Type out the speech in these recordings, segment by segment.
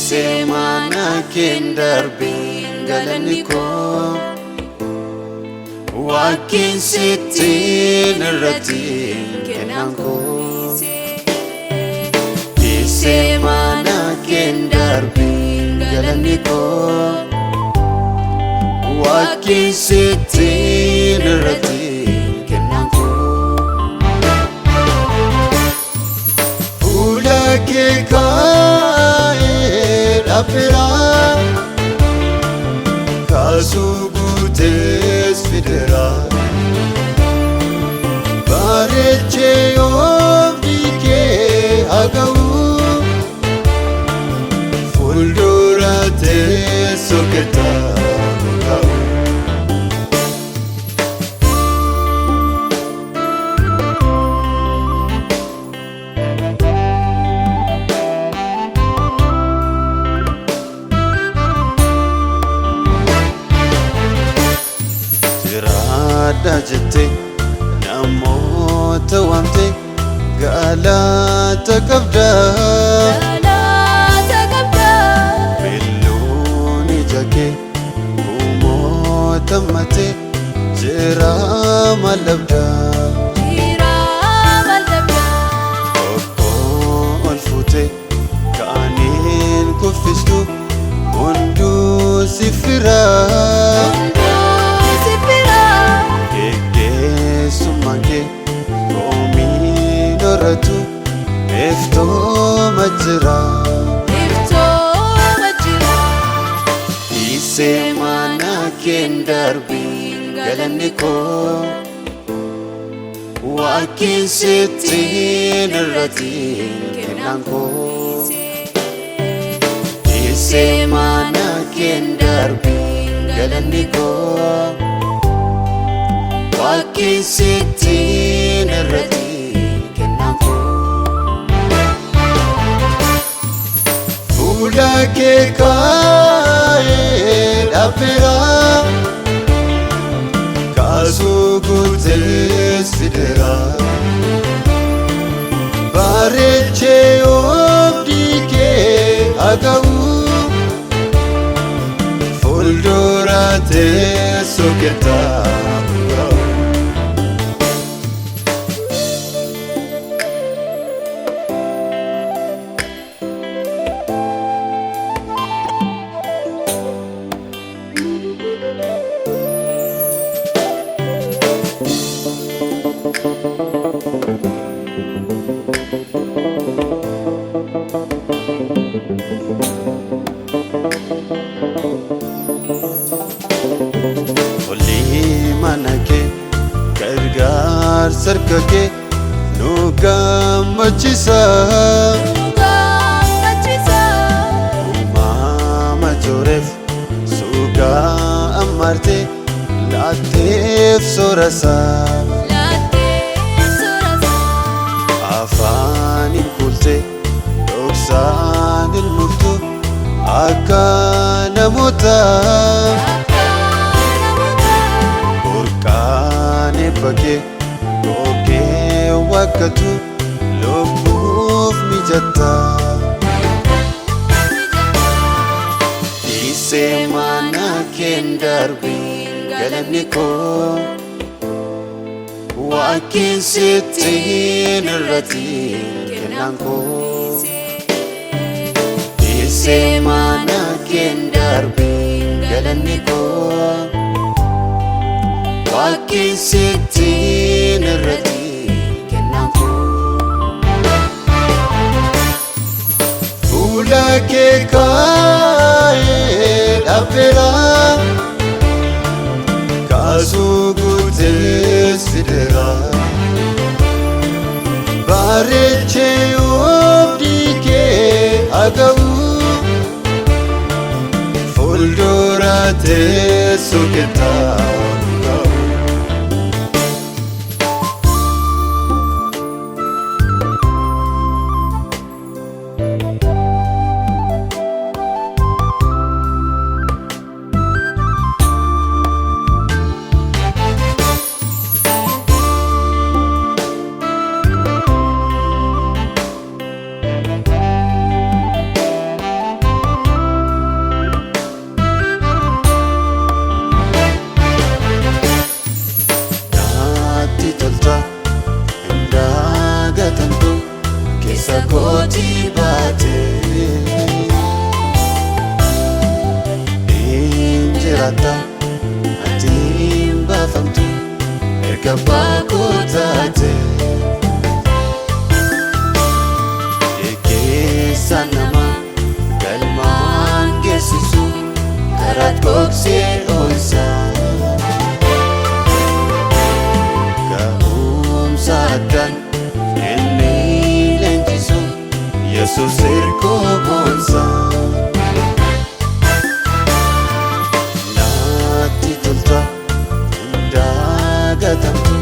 Semana kinder bingalaniko Wakin sitin ratin kenanko Semana kinder bingalaniko Wakin sitin ratin kenanko Ulake Apera Kasugutes fidera Bareche obike agau Fuldurate soketa Dajete namoota waamte galata qabda Millooni jake uumoota mate jira malabda Obbo ol fuute kaaniin kuffistu hunduu si fira Ifto majra Semana kinder bingalaniko Wakin sitin ratin kenanko Semana kinder bingalaniko Wakin sitin ratin Ulake apera Kasugutes fidera Bareche obike agau Fuldurate soketa Manake gargar sarkake nuga machisa Mama joref suga amarte latif sorasa Afanin kulte doksanin muftu akana muta Bake goge wakatu lobuf mijata Semana kinder bingalaniko Wakin sitin ratin kenanko Semana kinder bingalaniko Wakin sitin ratin kenanko Ulake apera Kasugutes fidera Bareche obike agau Fuldurate soketa karaat gogsee onsa ga'umsa addan inni leenjisu Yesuus hirkoo boonsa naatti tolta gatamtu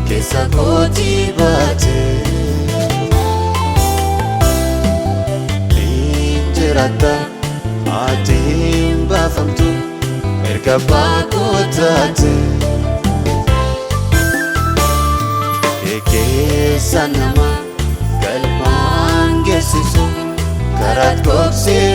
keessa kootii baate injiraata atiin baafamtu erga baakoo taate keessa nama galmaan geessisu karaat gogsee